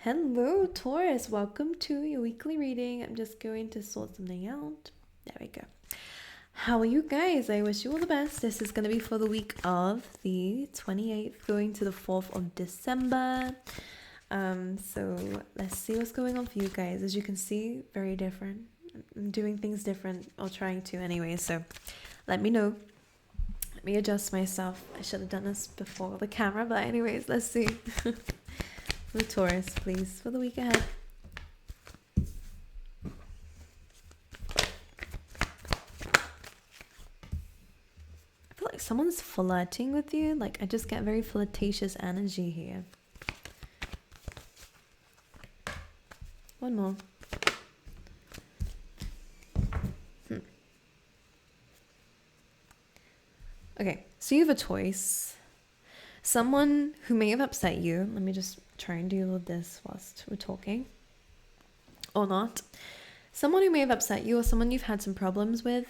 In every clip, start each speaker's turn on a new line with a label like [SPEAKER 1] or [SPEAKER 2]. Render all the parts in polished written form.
[SPEAKER 1] Hello, Taurus. Welcome to your weekly reading. I'm just going to sort something out. There we go. How are you guys? I wish you all the best. This is going to be for the week of the 28th going to the 4th of December. So let's see what's going on for you guys. As you can see, very different. I'm doing things different, or trying to anyway. So let me know. Let me adjust myself. I should have done this before the camera, but anyways, let's see. The Taurus, please, for the week ahead. I feel like someone's flirting with you. Like, I just get very flirtatious energy here. One more. Okay, so you have a choice. Someone who may have upset you. Let me just try and deal with this whilst we're talking. Or not. Someone who may have upset you, or someone you've had some problems with.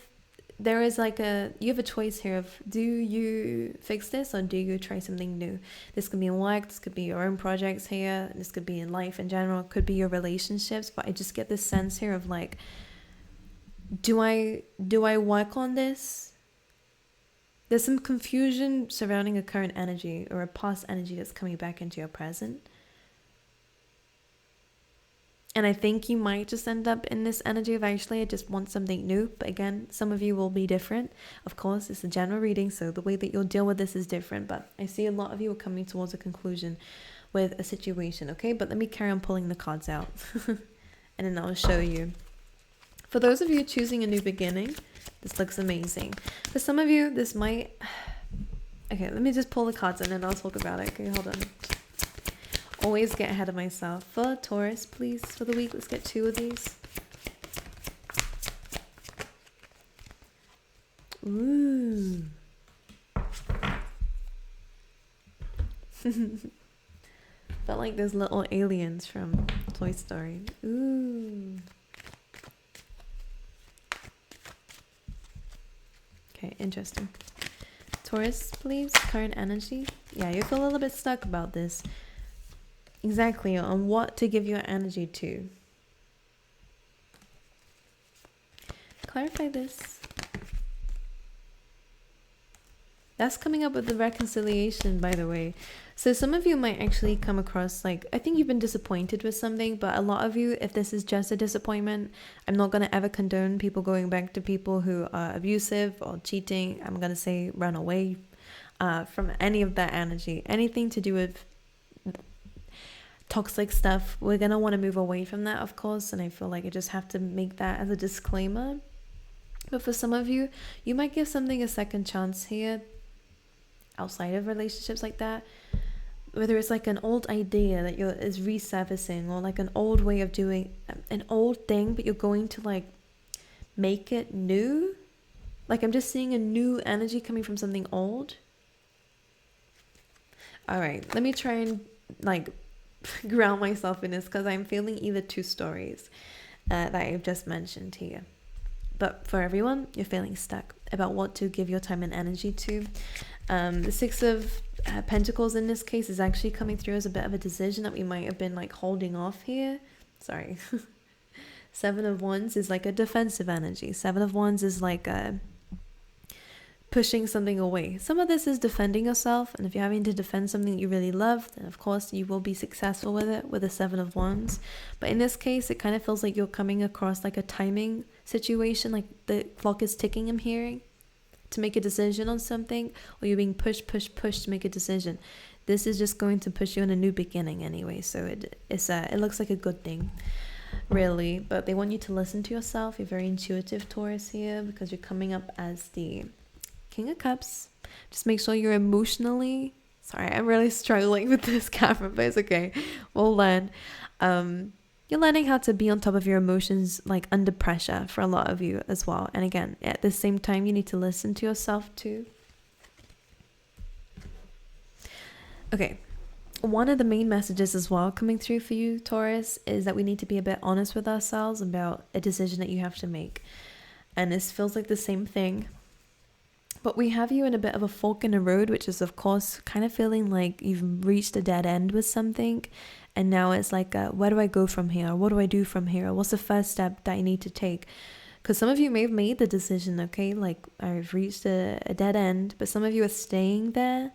[SPEAKER 1] There is you have a choice here of, do you fix this or do you try something new? This could be in work, this could be your own projects here, this could be in life in general, it could be your relationships, but I just get this sense here of like, do I work on this? There's some confusion surrounding a current energy or a past energy that's coming back into your present. And I think you might just end up in this energy of, actually, I just want something new. But again, some of you will be different. Of course, it's a general reading, so the way that you'll deal with this is different. But I see a lot of you are coming towards a conclusion with a situation, okay? But let me carry on pulling the cards out. And then I'll show you. For those of you choosing a new beginning, this looks amazing. For some of you, this might... Okay, let me just pull the cards and then I'll talk about it. Okay, hold on. Always get ahead of myself. For Taurus, please, for the week, let's get 2 of these. Ooh. Felt like those little aliens from Toy Story. Ooh. Okay, interesting. Taurus, please, current energy. Yeah, you feel a little bit stuck about this. Exactly, on what to give your energy to. Clarify this. That's coming up with the reconciliation, by the way. So some of you might actually come across, like, I think you've been disappointed with something, but a lot of you, if this is just a disappointment, I'm not going to ever condone people going back to people who are abusive or cheating. I'm going to say run away from any of that energy. Anything to do with toxic stuff, we're going to want to move away from that, of course, and I feel like I just have to make that as a disclaimer. But for some of you, you might give something a second chance here outside of relationships like that, whether it's like an old idea that is resurfacing, or like an old way of doing an old thing, but you're going to like make it new. Like, I'm just seeing a new energy coming from something old. All right, let me try and like ground myself in this, because I'm feeling either 2 stories that I've just mentioned here. But for everyone, you're feeling stuck about what to give your time and energy to. The 6 of Pentacles in this case is actually coming through as a bit of a decision that we might have been like holding off here. Sorry. 7 of Wands is like a defensive energy. 7 of Wands is like pushing something away. Some of this is defending yourself, and if you're having to defend something that you really love, then of course you will be successful with it with a 7 of Wands. But in this case, it kind of feels like you're coming across like a timing situation, like the clock is ticking, I'm hearing, to make a decision on something, or you're being pushed to make a decision. This is just going to push you in a new beginning anyway, so it looks like a good thing, really. But they want you to listen to yourself. You're very intuitive, Taurus, here, because you're coming up as the King of Cups. Just make sure you're emotionally... Sorry, I'm really struggling with this camera, but it's okay. We'll learn. You're learning how to be on top of your emotions, like under pressure, for a lot of you as well. And again, at the same time, you need to listen to yourself too. Okay. One of the main messages as well coming through for you, Taurus, is that we need to be a bit honest with ourselves about a decision that you have to make. And this feels like the same thing. But we have you in a bit of a fork in the road, which is, of course, kind of feeling like you've reached a dead end with something. And now it's like, where do I go from here? What do I do from here? What's the first step that I need to take? Because some of you may have made the decision, okay, like I've reached a dead end, but some of you are staying there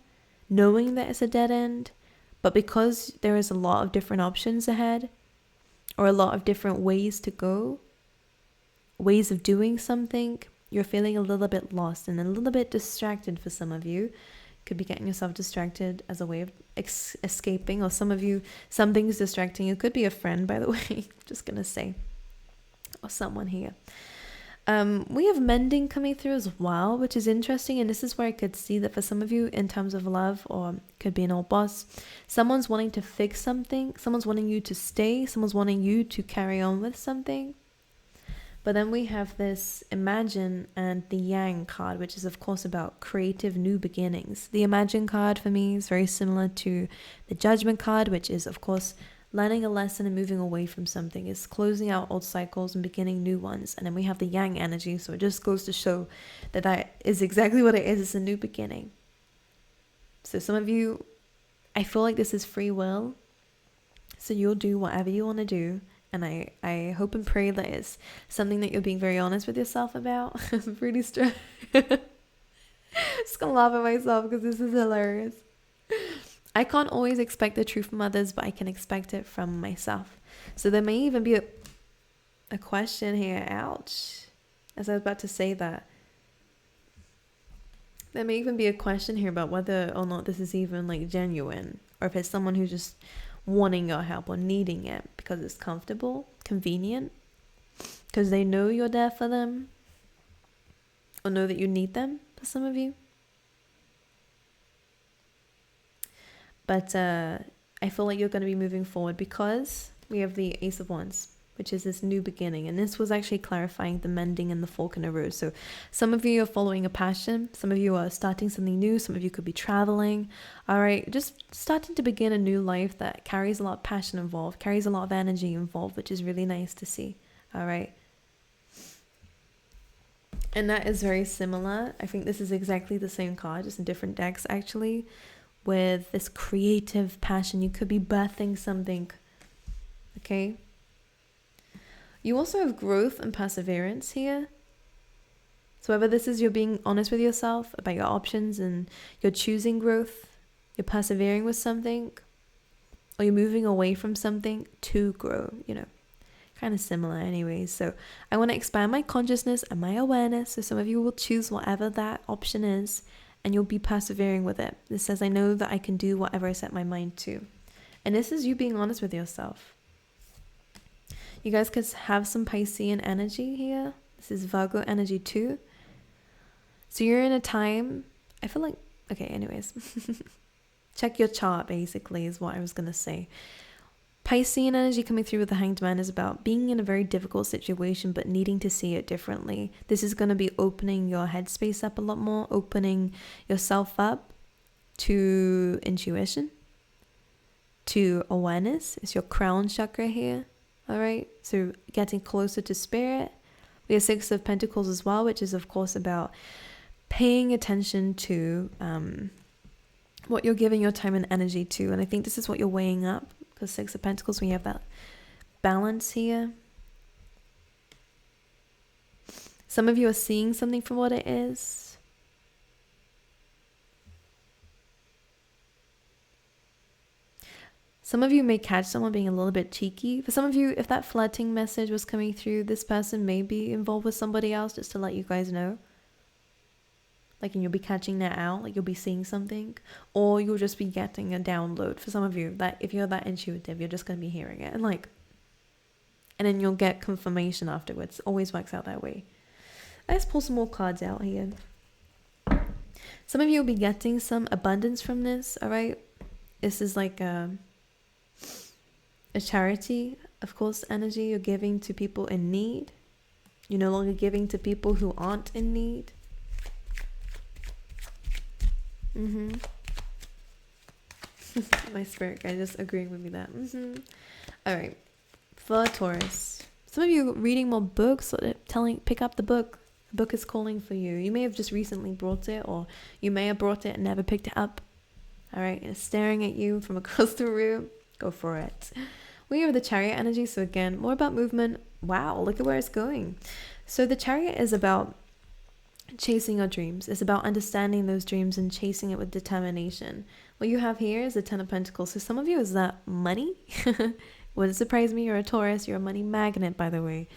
[SPEAKER 1] knowing that it's a dead end. But because there is a lot of different options ahead, or a lot of different ways to go, ways of doing something, you're feeling a little bit lost and a little bit distracted for some of you. Could be getting yourself distracted as a way of escaping, or some of you, something's distracting you. Could be a friend, by the way, just gonna say, or someone here. We have mending coming through as well, which is interesting. And this is where I could see that for some of you in terms of love, or could be an old boss, someone's wanting to fix something, someone's wanting you to stay, someone's wanting you to carry on with something. But then we have this Imagine and the Yang card, which is of course about creative new beginnings. The Imagine card for me is very similar to the Judgment card, which is of course learning a lesson and moving away from something. It's closing out old cycles and beginning new ones. And then we have the Yang energy, so it just goes to show that that is exactly what it is. It's a new beginning. So some of you, I feel like this is free will, so you'll do whatever you want to do. And I hope and pray that it's something that you're being very honest with yourself about. I'm pretty stressed. Just gonna laugh at myself because this is hilarious. I can't always expect the truth from others, but I can expect it from myself. So there may even be a question here. Ouch. As I was about to say that. There may even be a question here about whether or not this is even like genuine, or if it's someone who's just wanting your help or needing it because it's comfortable, convenient, because they know you're there for them, or know that you need them for some of you. But I feel like you're going to be moving forward because we have the Ace of Wands, which is this new beginning. And this was actually clarifying the mending and the fork in the road. So some of you are following a passion. Some of you are starting something new. Some of you could be traveling. All right. Just starting to begin a new life that carries a lot of passion involved, carries a lot of energy involved, which is really nice to see. All right. And that is very similar. I think this is exactly the same card, just in different decks actually. With this creative passion, you could be birthing something. Okay. You also have growth and perseverance here. So whether this is you're being honest with yourself about your options and you're choosing growth, you're persevering with something, or you're moving away from something to grow, you know, kind of similar anyways. So I want to expand my consciousness and my awareness. So some of you will choose whatever that option is, and you'll be persevering with it. This says, I know that I can do whatever I set my mind to. And this is you being honest with yourself. You guys could have some Piscean energy here. This is Virgo energy too. So you're in a time, I feel like, okay, anyways. Check your chart basically is what I was going to say. Piscean energy coming through with the Hanged Man is about being in a very difficult situation but needing to see it differently. This is going to be opening your headspace up a lot more, opening yourself up to intuition, to awareness. It's your crown chakra here. All right, so getting closer to spirit. We have Six of Pentacles as well, which is of course about paying attention to what you're giving your time and energy to. And I think this is what you're weighing up. Because Six of Pentacles, we have that balance here. Some of you are seeing something for what it is. Some of you may catch someone being a little bit cheeky. For some of you, if that flirting message was coming through, this person may be involved with somebody else, just to let you guys know. Like, and you'll be catching that out, like you'll be seeing something, or you'll just be getting a download. For some of you, that if you're that intuitive, you're just going to be hearing it, and then you'll get confirmation afterwards. Always works out that way. Let's pull some more cards out here. Some of you will be getting some abundance from this. All right, this is like a charity, of course, energy. You're giving to people in need. You're no longer giving to people who aren't in need. My spirit guy just agreeing with me that. All right, for Taurus, some of you reading more books, pick up the book. The book is calling for you. You may have just recently brought it, or you may have brought it and never picked it up. All right, it's staring at you from across the room. Go for it. We have the Chariot energy, so again, more about movement. Wow, look at where it's going. So the Chariot is about chasing your dreams. It's about understanding those dreams and chasing it with determination. What you have here is the Ten of Pentacles. So some of you, is that money? Wouldn't surprise me. You're a Taurus. You're a money magnet, by the way.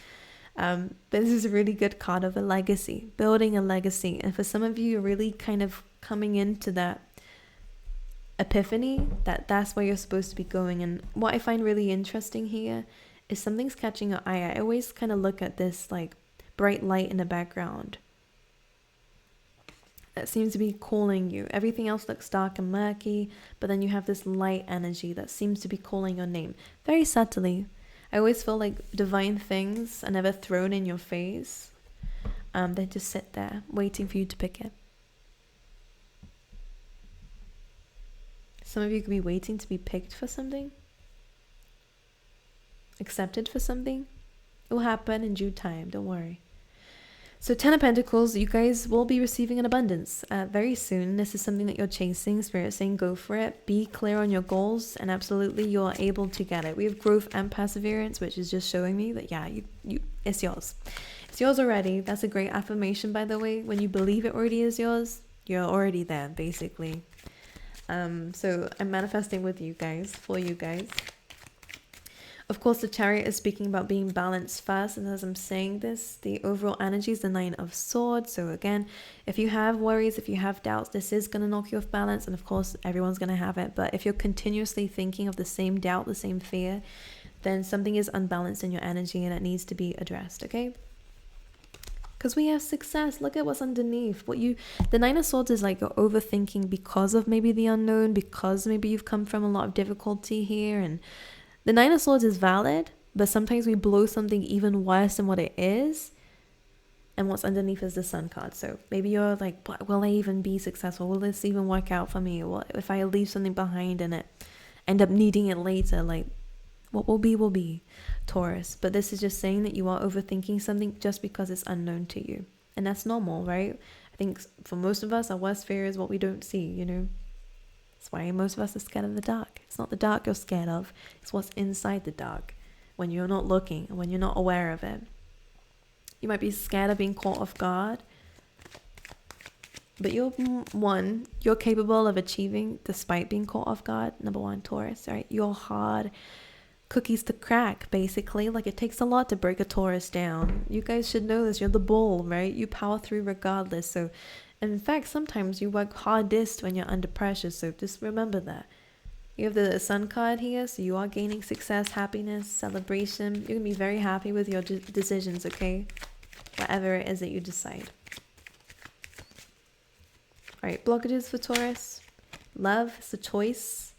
[SPEAKER 1] But this is a really good card of a legacy, building a legacy. And for some of you, you're really kind of coming into that epiphany that's where you're supposed to be going. And what I find really interesting here is something's catching your eye. I always kind of look at this like bright light in the background that seems to be calling you. Everything else looks dark and murky, but then you have this light energy that seems to be calling your name very subtly. I always feel like divine things are never thrown in your face. They just sit there waiting for you to pick it. Some of you could be waiting to be picked for something, accepted for something. It will happen in due time, don't worry. So 10 of Pentacles, you guys will be receiving an abundance very soon. This is something that you're chasing. Spirit saying go for it. Be clear on your goals, and absolutely you're able to get it. We have growth and perseverance, which is just showing me that, yeah, it's yours. It's yours already. That's a great affirmation, by the way. When you believe it already is yours, you're already there, basically. So I'm manifesting with you guys, for you guys. Of course, the Chariot is speaking about being balanced first, and as I'm saying this, the overall energy is the Nine of Swords. So again, if you have worries, if you have doubts, this is going to knock you off balance, and of course, everyone's going to have it. But if you're continuously thinking of the same doubt, the same fear, then something is unbalanced in your energy, and it needs to be addressed, okay? Because we have success. Look at what's underneath. The Nine of Swords is like you're overthinking because of maybe the unknown, because maybe you've come from a lot of difficulty here, and the Nine of Swords is valid, but sometimes we blow something even worse than what it is. And what's underneath is the Sun card. So maybe you're like, will I even be successful? Will this even work out for me? What if I leave something behind and it end up needing it later? Like, what will be, Taurus. But this is just saying that you are overthinking something just because it's unknown to you. And that's normal, right? I think for most of us, our worst fear is what we don't see, you know? That's why most of us are scared of the dark. It's not the dark you're scared of. It's what's inside the dark when you're not looking, when you're not aware of it. You might be scared of being caught off guard. But you're capable of achieving despite being caught off guard. Number one, Taurus, right? You're hard cookies to crack, basically. Like, it takes a lot to break a Taurus down. You guys should know this. You're the bull, right? You power through regardless. So, and in fact, sometimes you work hardest when you're under pressure. So just remember that. You have the Sun card here, so you are gaining success, happiness, celebration. You're going to be very happy with your decisions, okay? Whatever it is that you decide. Alright, blockages for Taurus. Love, it's a choice.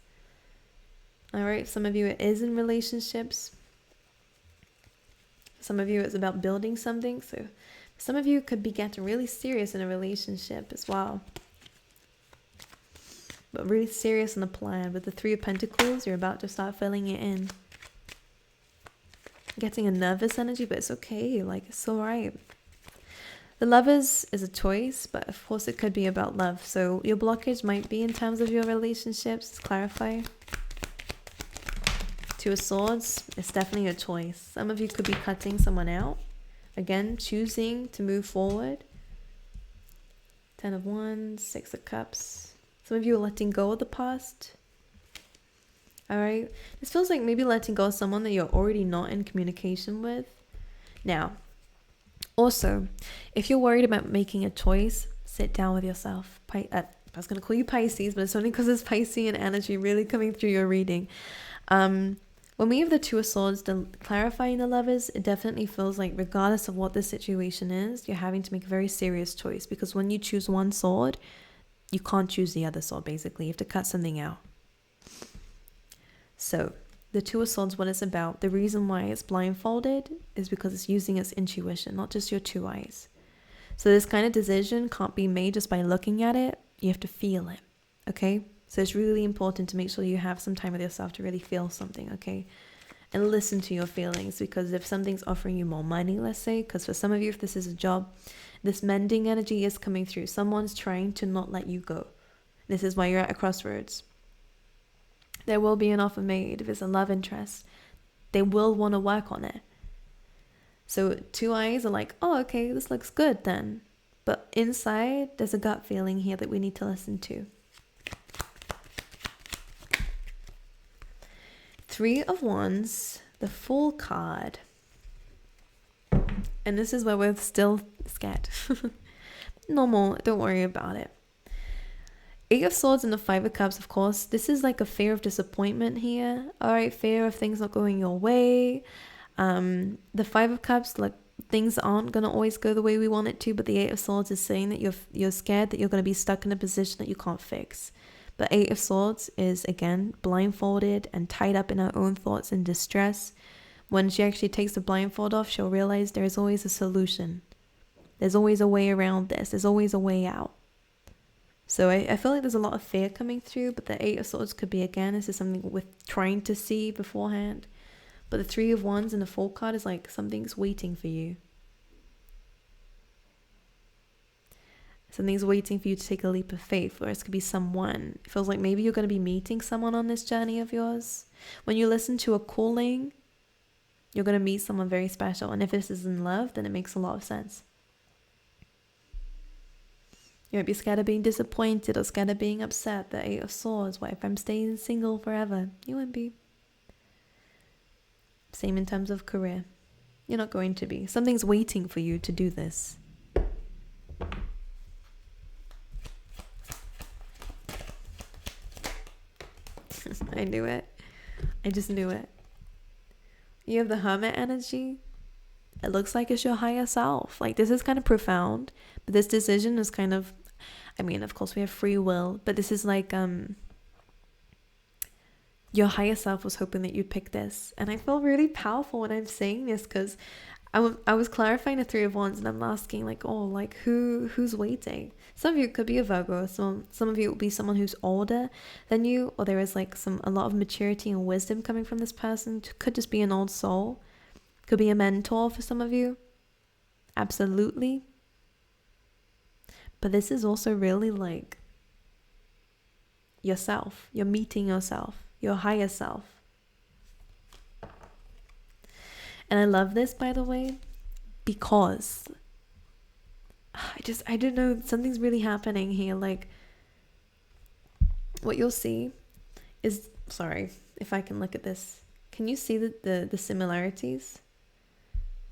[SPEAKER 1] Alright, some of you it is in relationships. Some of you it's about building something. So some of you could be getting really serious in a relationship as well. But really serious in the plan. With the Three of Pentacles, you're about to start filling it in. Getting a nervous energy, but it's okay. Like, it's alright. The Lovers is a choice, but of course it could be about love. So your blockage might be in terms of your relationships. Let's clarify. Two of Swords, it's definitely a choice. Some of you could be cutting someone out. Again, choosing to move forward. 10 of Wands, 6 of Cups. Some of you are letting go of the past. Alright, this feels like maybe letting go of someone that you're already not in communication with. Now, also, if you're worried about making a choice, sit down with yourself. I was going to call you Pisces, but it's only because it's Piscean energy really coming through your reading. When we have the Two of Swords, clarifying the Lovers, it definitely feels like regardless of what the situation is, you're having to make a very serious choice. Because when you choose one sword, you can't choose the other sword, basically. You have to cut something out. So, the Two of Swords, what it's about, the reason why it's blindfolded is because it's using its intuition, not just your two eyes. So this kind of decision can't be made just by looking at it. You have to feel it, okay? So it's really important to make sure you have some time with yourself to really feel something, okay? And listen to your feelings, because if something's offering you more money, let's say, because for some of you, if this is a job, this mending energy is coming through. Someone's trying to not let you go. This is why you're at a crossroads. There will be an offer made. If it's a love interest, they will want to work on it. So 2 eyes are like, oh, okay, this looks good then. But inside, there's a gut feeling here that we need to listen to. 3 of Wands, the Fool card. And this is where we're still scared. Normal, don't worry about it. 8 of Swords and the 5 of Cups, of course. This is like a fear of disappointment here. Alright, fear of things not going your way. The 5 of Cups, like, things aren't going to always go the way we want it to, but the 8 of Swords is saying that you're scared that you're going to be stuck in a position that you can't fix. But 8 of Swords is, again, blindfolded and tied up in her own thoughts and distress. When she actually takes the blindfold off, she'll realize there's always a solution. There's always a way around this. There's always a way out. So I feel like there's a lot of fear coming through, but the 8 of Swords could be, again, this is something with trying to see beforehand. But the 3 of Wands and the Fool card is like something's waiting for you. Something's waiting for you to take a leap of faith, or it could be someone. It feels like maybe you're going to be meeting someone on this journey of yours. When you listen to a calling, you're going to meet someone very special. And if this is in love, then it makes a lot of sense. You might be scared of being disappointed or scared of being upset. The 8 of Swords. What if I'm staying single forever? You won't be. Same in terms of career. You're not going to be. Something's waiting for you to do this. I knew it. I just knew it. You have the Hermit energy. It looks like it's your higher self. Like, this is kind of profound. But this decision is kind of, I mean, of course we have free will, but this is like, your higher self was hoping that you'd pick this. And I feel really powerful when I'm saying this, because I was clarifying the 3 of Wands, and I'm asking, like, oh, like, who's waiting? Some of you could be a Virgo. Some of you will be someone who's older than you, or there is like a lot of maturity and wisdom coming from this person. Could just be an old soul. Could be a mentor for some of you. Absolutely. But this is also really like yourself. You're meeting yourself, your higher self. And I love this, by the way, because I don't know, something's really happening here. Like, what you'll see is, sorry, if I can look at this, can you see the similarities?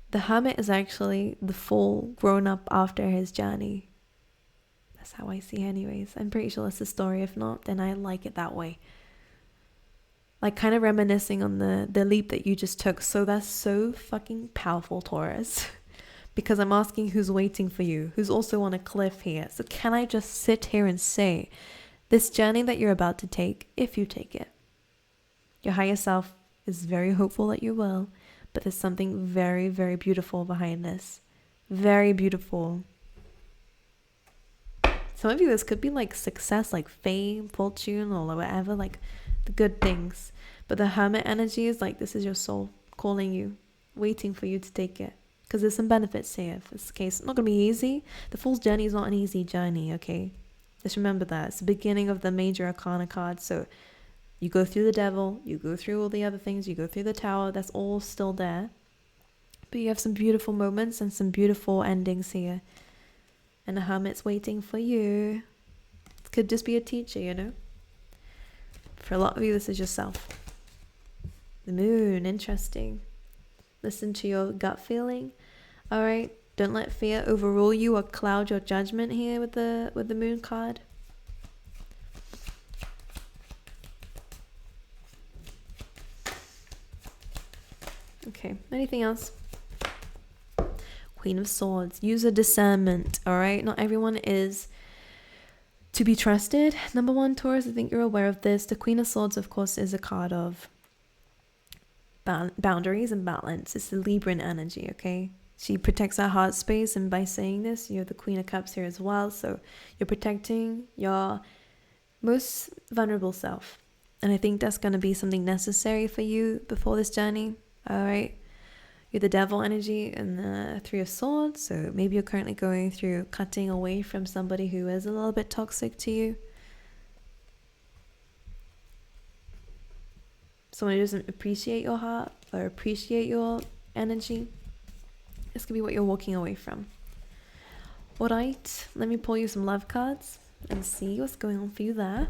[SPEAKER 1] The Hermit is actually the Fool grown up after his journey. That's how I see it anyways. I'm pretty sure that's the story. If not, then I like it that way. Like, kind of reminiscing on the leap that you just took. So that's so fucking powerful, Taurus. Because I'm asking who's waiting for you, who's also on a cliff here. So can I just sit here and say, this journey that you're about to take, if you take it, your higher self is very hopeful that you will, but there's something very, very beautiful behind this. Very beautiful. Some of you, this could be like success, like fame, fortune, or whatever, like the good things. But the Hermit energy is like, this is your soul calling you, waiting for you to take it. Because there's some benefits here. If it's the case, it's not going to be easy. The Fool's journey is not an easy journey, okay? Just remember that. It's the beginning of the major arcana card. So you go through the Devil, you go through all the other things, you go through the Tower. That's all still there. But you have some beautiful moments and some beautiful endings here. And the Hermit's waiting for you. It could just be a teacher, you know? For a lot of you, this is yourself. The Moon, interesting. Listen to your gut feeling. All right, don't let fear overrule you or cloud your judgment here with the Moon card. Okay, anything else? Queen of Swords. Use a discernment. All right, not everyone is to be trusted. Number one, Taurus, I think you're aware of this. The Queen of Swords, of course, is a card of boundaries and balance. It's the Libran energy, okay? She protects our heart space, and by saying this, you're the Queen of Cups here as well. So you're protecting your most vulnerable self. And I think that's going to be something necessary for you before this journey. All right. You're the Devil energy and the 3 of Swords. So maybe you're currently going through cutting away from somebody who is a little bit toxic to you. someone who doesn't appreciate your heart or appreciate your energy. This could be what you're walking away from. Alright, let me pull you some love cards and see what's going on for you there.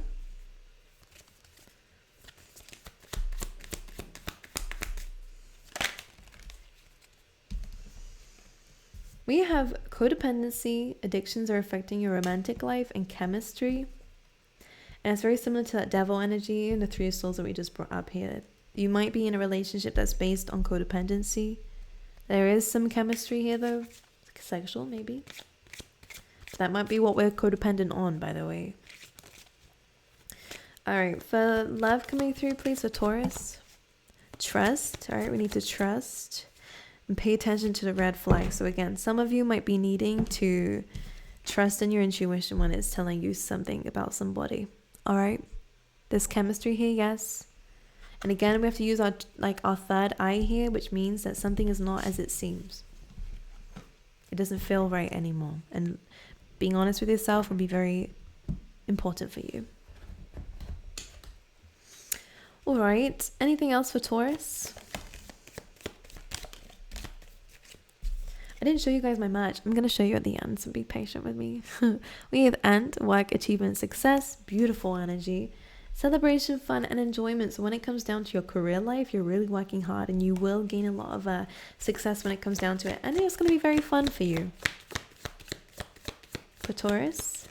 [SPEAKER 1] We have codependency, addictions are affecting your romantic life, and chemistry. And it's very similar to that devil energy and the Three of Swords that we just brought up here. You might be in a relationship that's based on codependency. There is some chemistry here though, sexual maybe. That might be what we're codependent on, by the way. Alright, for love coming through, please, for Taurus. Trust. Alright, we need to trust. And pay attention to the red flag. So again, some of you might be needing to trust in your intuition when it's telling you something about somebody. All right, there's chemistry here, yes. And again, we have to use our third eye here, which means that something is not as it seems. It doesn't feel right anymore. And being honest with yourself will be very important for you. All right, anything else for Taurus? I didn't show you guys my match. I'm going to show you at the end, so be patient with me. We have Ant, work, achievement, success, beautiful energy, celebration, fun, and enjoyment. So when it comes down to your career life, you're really working hard and you will gain a lot of success when it comes down to it. And it's going to be very fun for you. For Taurus,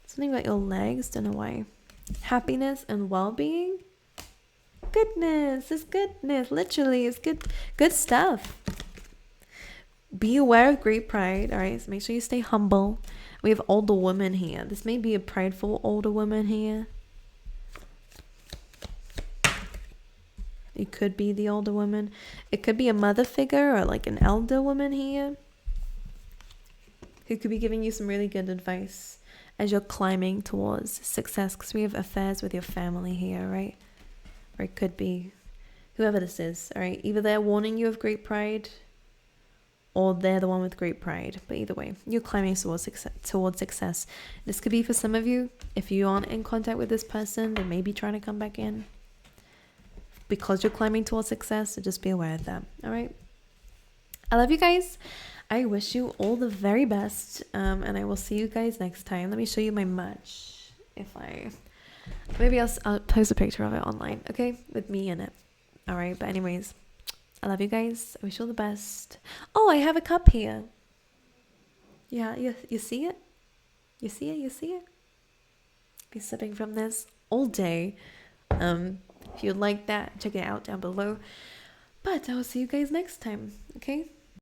[SPEAKER 1] something about your legs, don't know why. Happiness and well-being. Goodness, it's goodness. Literally, it's good stuff. Be aware of great pride. All right, so make sure you stay humble. We have older woman here. This may be a prideful older woman here. It could be the older woman. It could be a mother figure or like an elder woman here who could be giving you some really good advice as you're climbing towards success, because we have affairs with your family here, right? Or it could be whoever this is. All right, either they're warning you of great pride or they're the one with great pride. But either way, you're climbing towards success. This could be for some of you. If you aren't in contact with this person, they may be trying to come back in because you're climbing towards success. So just be aware of that. All right. I love you guys. I wish you all the very best. And I will see you guys next time. Let me show you my merch. Maybe I'll post a picture of it online. Okay. With me in it. All right. But anyways, I love you guys. I wish you all the best. Oh, I have a cup here. Yeah, you see it? You see it? Be sipping from this all day. If you'd like that, check it out down below. But I will see you guys next time. Okay?